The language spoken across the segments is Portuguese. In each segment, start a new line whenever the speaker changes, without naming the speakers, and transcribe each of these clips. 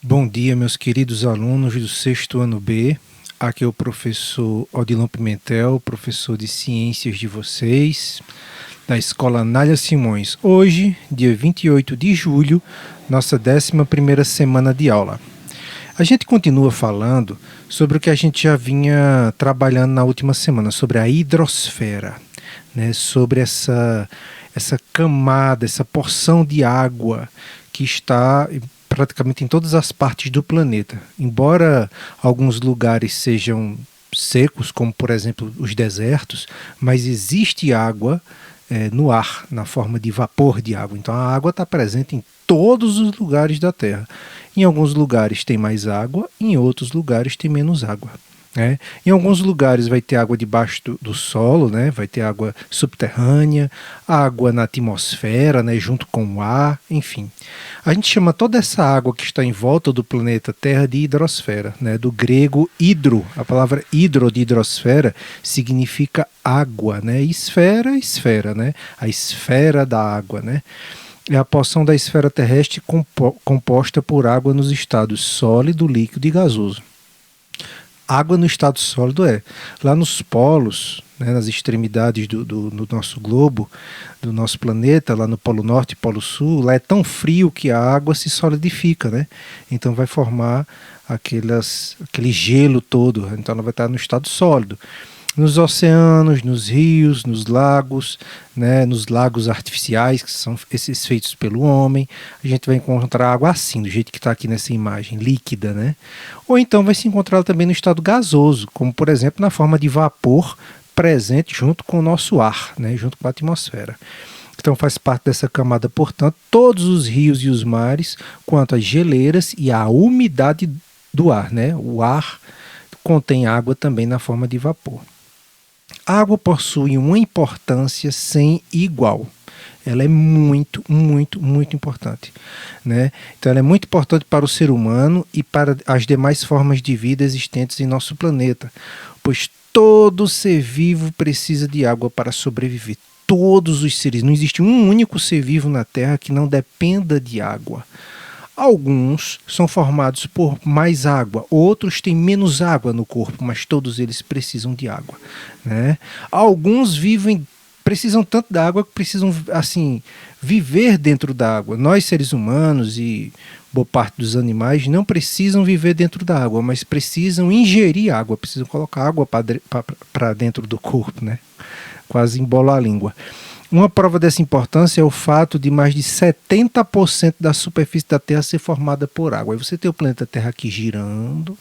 Bom dia, meus queridos alunos do sexto ano B. Aqui é o professor Odilon Pimentel, professor de ciências de vocês, da Escola Nália Simões. Hoje, dia 28 de julho, nossa 11ª semana de aula. A gente continua falando sobre o que a gente já vinha trabalhando na última semana, sobre a hidrosfera, né? Sobre essa camada, essa porção de água que está praticamente em todas as partes do planeta. Embora alguns lugares sejam secos, como por exemplo os desertos, mas existe água no ar, na forma de vapor de água. Então a água está presente em todos os lugares da Terra. Em alguns lugares tem mais água, em outros lugares tem menos água. Né? Em alguns lugares vai ter água debaixo do solo, né? Vai ter água subterrânea, água na atmosfera, né? Junto com o ar, enfim. A gente chama toda essa água que está em volta do planeta Terra de hidrosfera, né? Do grego hidro. A palavra hidro de hidrosfera significa água, né? Esfera, esfera, né? A esfera da água, né? É a porção da esfera terrestre composta por água nos estados sólido, líquido e gasoso. Água no estado sólido lá nos polos, né, nas extremidades do nosso globo, do nosso planeta, lá no Polo Norte e Polo Sul, lá é tão frio que a água se solidifica, né? Então vai formar aquele gelo todo, então ela vai estar no estado sólido. Nos oceanos, nos rios, nos lagos, né, nos lagos artificiais, que são esses feitos pelo homem, a gente vai encontrar água assim, do jeito que está aqui nessa imagem, líquida, né? Ou então vai se encontrar também no estado gasoso, como por exemplo na forma de vapor presente junto com o nosso ar, né, junto com a atmosfera. Então faz parte dessa camada, portanto, todos os rios e os mares, quanto às geleiras e a umidade do ar, né? O ar contém água também na forma de vapor. A água possui uma importância sem igual. Ela é muito, muito, muito importante, né? Então ela é muito importante para o ser humano e para as demais formas de vida existentes em nosso planeta, pois todo ser vivo precisa de água para sobreviver. Todos os seres, não existe um único ser vivo na Terra que não dependa de água. Alguns são formados por mais água, outros têm menos água no corpo, mas todos eles precisam de água, né? Alguns precisam tanto da água que precisam assim viver dentro da água. Nós seres humanos e boa parte dos animais não precisam viver dentro da água, mas precisam ingerir água, precisam colocar água para dentro do corpo, né? Quase embola a língua. Uma prova dessa importância é o fato de mais de 70% da superfície da Terra ser formada por água. Aí você tem o planeta Terra aqui girando,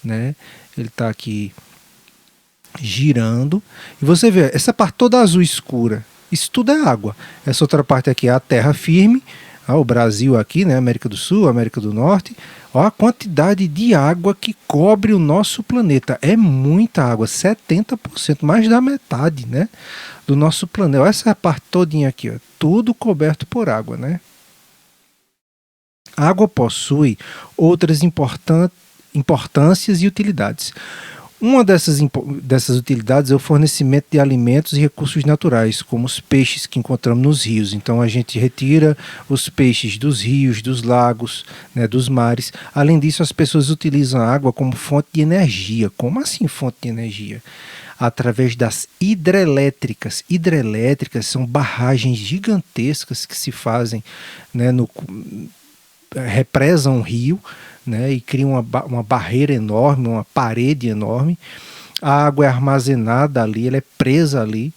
né? Ele está aqui girando. E você vê, essa parte toda azul escura, isso tudo é água. Essa outra parte aqui é a terra firme, o Brasil aqui, né? América do Sul, América do Norte. Olha a quantidade de água que cobre o nosso planeta. É muita água, 70%, mais da metade, né, do nosso planeta. Olha essa parte todinha aqui, ó, tudo coberto por água, né? A água possui outras importâncias e utilidades. Uma dessas utilidades é o fornecimento de alimentos e recursos naturais, como os peixes que encontramos nos rios. Então a gente retira os peixes dos rios, dos lagos, né, dos mares. Além disso, as pessoas utilizam a água como fonte de energia. Como assim fonte de energia? Através das hidrelétricas. Hidrelétricas são barragens gigantescas que se fazem, né, represam um rio, né, e cria uma barreira enorme, uma parede enorme. A água é armazenada ali, ela é presa ali,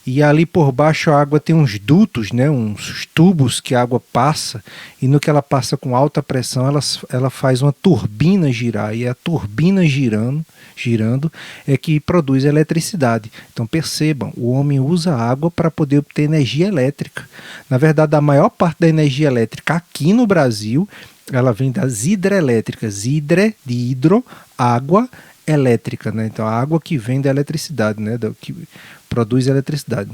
e ali por baixo a água tem uns dutos, né, uns tubos que a água passa, e no que ela passa com alta pressão, ela faz uma turbina girar, e a turbina girando é que produz eletricidade. Então percebam, o homem usa a água para poder obter energia elétrica. Na verdade, a maior parte da energia elétrica aqui no Brasil, ela vem das hidrelétricas, de hidro, água, elétrica, né? Então a água que vem da eletricidade, né? Que produz eletricidade.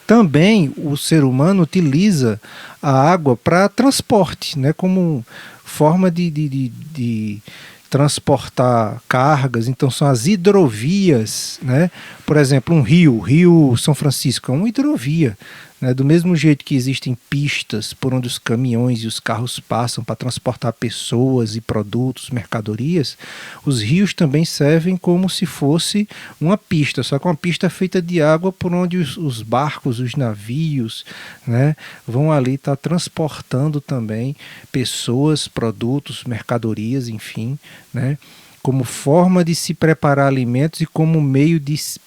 Também o ser humano utiliza a água para transporte, né? Como forma de transportar cargas. Então são as hidrovias, né? Por exemplo, Rio São Francisco é uma hidrovia, né? Do mesmo jeito que existem pistas por onde os caminhões e os carros passam para transportar pessoas e produtos, mercadorias, os rios também servem como se fosse uma pista, só que uma pista feita de água por onde os barcos, os navios, né, vão ali estar transportando também pessoas, produtos, mercadorias, enfim, né, como forma de se preparar alimentos e como meio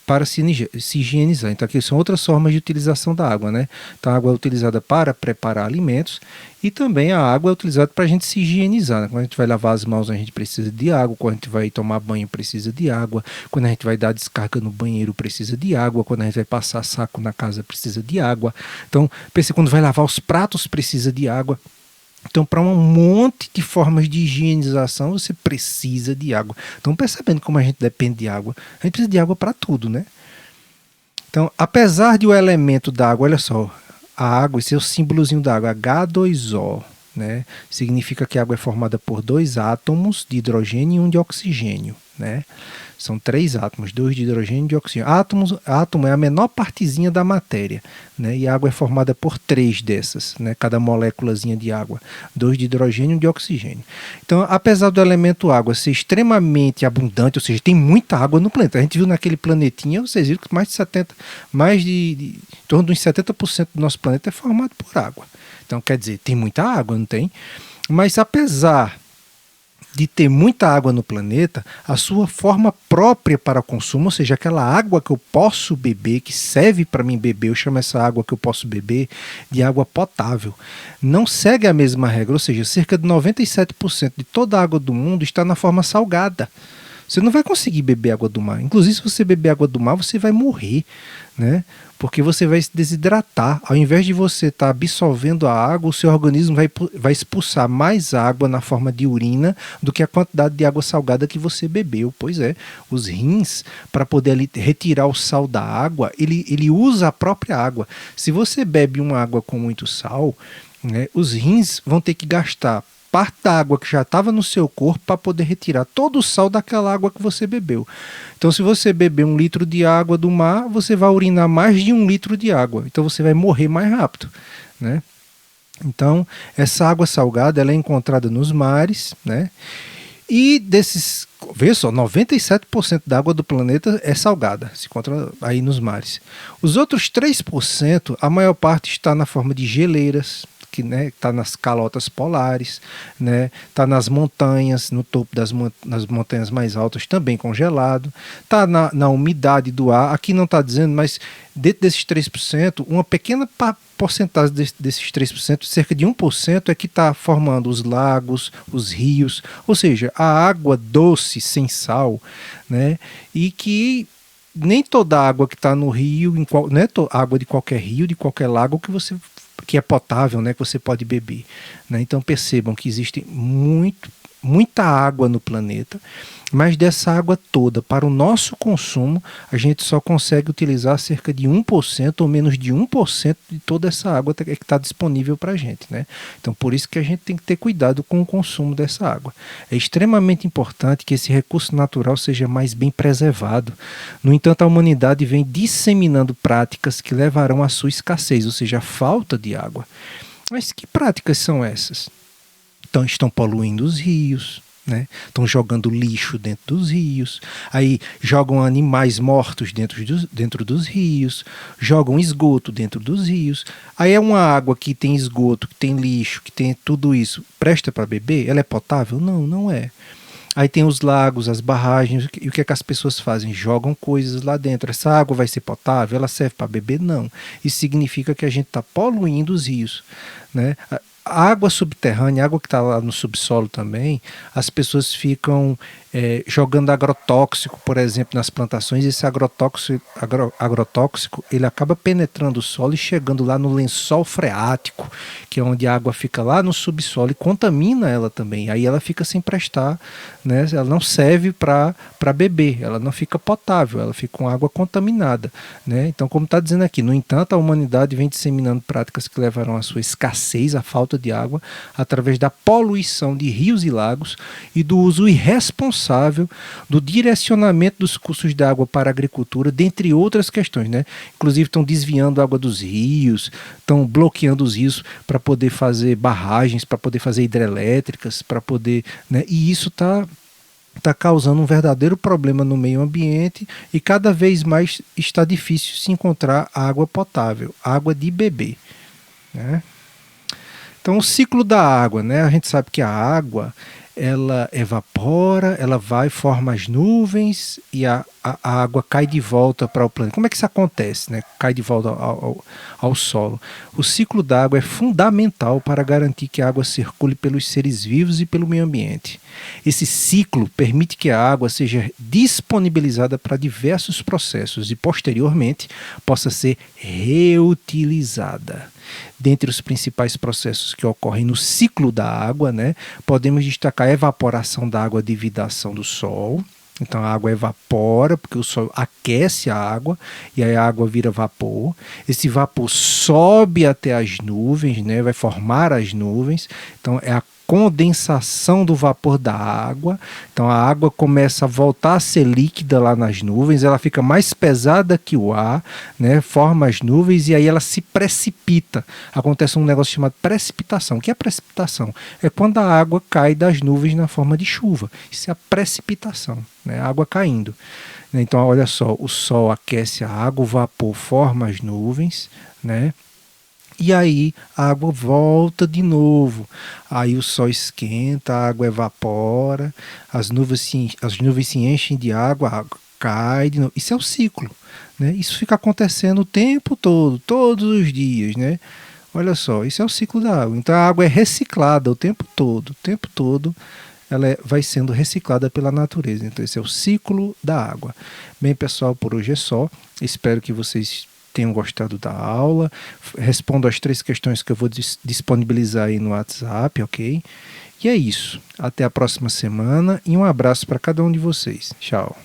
para se higienizar. Então aqui são outras formas de utilização da água, né? Então a água é utilizada para preparar alimentos e também a água é utilizada para a gente se higienizar, né? Quando a gente vai lavar as mãos a gente precisa de água, quando a gente vai tomar banho precisa de água, quando a gente vai dar descarga no banheiro precisa de água, quando a gente vai passar saco na casa precisa de água. Então, pense, quando vai lavar os pratos precisa de água. Então, para um monte de formas de higienização, você precisa de água. Então, percebendo como a gente depende de água, a gente precisa de água para tudo, né? Então, apesar de o elemento da água, olha só, a água, esse é o símbolozinho da água, H2O, né? Significa que a água é formada por 2 átomos de hidrogênio e 1 de oxigênio, né? São 3 átomos, 2 de hidrogênio e 1 de oxigênio. Átomo é a menor partezinha da matéria, né? E a água é formada por 3 dessas, né? Cada moléculazinha de água, 2 de hidrogênio e 1 de oxigênio. Então, apesar do elemento água ser extremamente abundante, ou seja, tem muita água no planeta. A gente viu naquele planetinha, vocês viram que em torno de uns 70% do nosso planeta é formado por água. Então, quer dizer, tem muita água, não tem? Mas apesar de ter muita água no planeta, a sua forma própria para consumo, ou seja, aquela água que eu posso beber, que serve para mim beber, eu chamo essa água que eu posso beber de água potável, não segue a mesma regra, ou seja, cerca de 97% de toda a água do mundo está na forma salgada. Você não vai conseguir beber água do mar. Inclusive, se você beber água do mar, você vai morrer, né? Porque você vai se desidratar. Ao invés de você estar absorvendo a água, o seu organismo vai expulsar mais água na forma de urina do que a quantidade de água salgada que você bebeu. Pois é, os rins, para poder ali retirar o sal da água, ele usa a própria água. Se você bebe uma água com muito sal, né, os rins vão ter que gastar parte da água que já estava no seu corpo para poder retirar todo o sal daquela água que você bebeu. Então, se você beber 1 litro de água do mar, você vai urinar mais de 1 litro de água. Então, você vai morrer mais rápido, né? Então, essa água salgada ela é encontrada nos mares, né? E desses, veja só, 97% da água do planeta é salgada, se encontra aí nos mares. Os outros 3%, a maior parte está na forma de geleiras, que está nas calotas polares, né, está nas montanhas, no topo nas montanhas mais altas também congelado, está na umidade do ar, aqui não está dizendo, mas dentro desses 3%, uma pequena porcentagem desses 3%, cerca de 1% é que está formando os lagos, os rios, ou seja, a água doce sem sal, né, e que nem toda água que está no rio, não é água de qualquer rio, de qualquer lago que é potável, né, que você pode beber, né? Então percebam que existe muita água no planeta, mas dessa água toda, para o nosso consumo, a gente só consegue utilizar cerca de 1% ou menos de 1% de toda essa água que está disponível para a gente, né? Então por isso que a gente tem que ter cuidado com o consumo dessa água. É extremamente importante que esse recurso natural seja mais bem preservado. No entanto, a humanidade vem disseminando práticas que levarão à sua escassez, ou seja, a falta de água. Mas que práticas são essas? Então estão poluindo os rios, né? Estão jogando lixo dentro dos rios, aí jogam animais mortos dentro dos rios, jogam esgoto dentro dos rios. Aí é uma água que tem esgoto, que tem lixo, que tem tudo isso, presta para beber? Ela é potável? Não, não é. Aí tem os lagos, as barragens, e o que é que as pessoas fazem? Jogam coisas lá dentro. Essa água vai ser potável? Ela serve para beber? Não. Isso significa que a gente está poluindo os rios, né? A água subterrânea, a água que está lá no subsolo também, as pessoas ficam jogando agrotóxico, por exemplo, nas plantações. Esse agrotóxico ele acaba penetrando o solo e chegando lá no lençol freático, que é onde a água fica lá no subsolo e contamina ela também. Aí ela fica sem prestar, né? Ela não serve para beber, ela não fica potável, ela fica com água contaminada, né? Então, como está dizendo aqui, no entanto, a humanidade vem disseminando práticas que levarão à sua escassez, à falta falta de água através da poluição de rios e lagos e do uso irresponsável do direcionamento dos cursos de água para a agricultura, dentre outras questões, né? Inclusive estão desviando a água dos rios, estão bloqueando os rios para poder fazer barragens, para poder fazer hidrelétricas, para poder, né? E isso está causando um verdadeiro problema no meio ambiente e cada vez mais está difícil se encontrar água potável, água de beber, né? Então, o ciclo da água, né? A gente sabe que a água ela evapora, ela vai, forma as nuvens e a água cai de volta para o planeta. Como é que isso acontece, né? Cai de volta ao solo. O ciclo da água é fundamental para garantir que a água circule pelos seres vivos e pelo meio ambiente. Esse ciclo permite que a água seja disponibilizada para diversos processos e, posteriormente, possa ser reutilizada. Dentre os principais processos que ocorrem no ciclo da água, né, podemos destacar a evaporação da água devido à ação do sol. Então a água evapora, porque o sol aquece a água, e aí a água vira vapor. Esse vapor sobe até as nuvens, né, vai formar as nuvens. Então é a condensação do vapor da água. Então a água começa a voltar a ser líquida lá nas nuvens, ela fica mais pesada que o ar, né, forma as nuvens e aí ela se precipita. Acontece um negócio chamado precipitação. O que é precipitação? É quando a água cai das nuvens na forma de chuva. Isso é a precipitação, né, a água caindo. Então olha só, o sol aquece a água, o vapor forma as nuvens, né? E aí a água volta de novo, aí o sol esquenta, a água evapora, as nuvens se enchem de água, a água cai de novo. Isso é o ciclo, né? Isso fica acontecendo o tempo todo, todos os dias, né? Olha só, isso é o ciclo da água. Então a água é reciclada o tempo todo ela vai sendo reciclada pela natureza. Então esse é o ciclo da água. Bem, pessoal, por hoje é só. Espero que vocês tenham gostado da aula. Respondo as 3 questões que eu vou disponibilizar aí no WhatsApp, ok? E é isso. Até a próxima semana e um abraço para cada um de vocês. Tchau.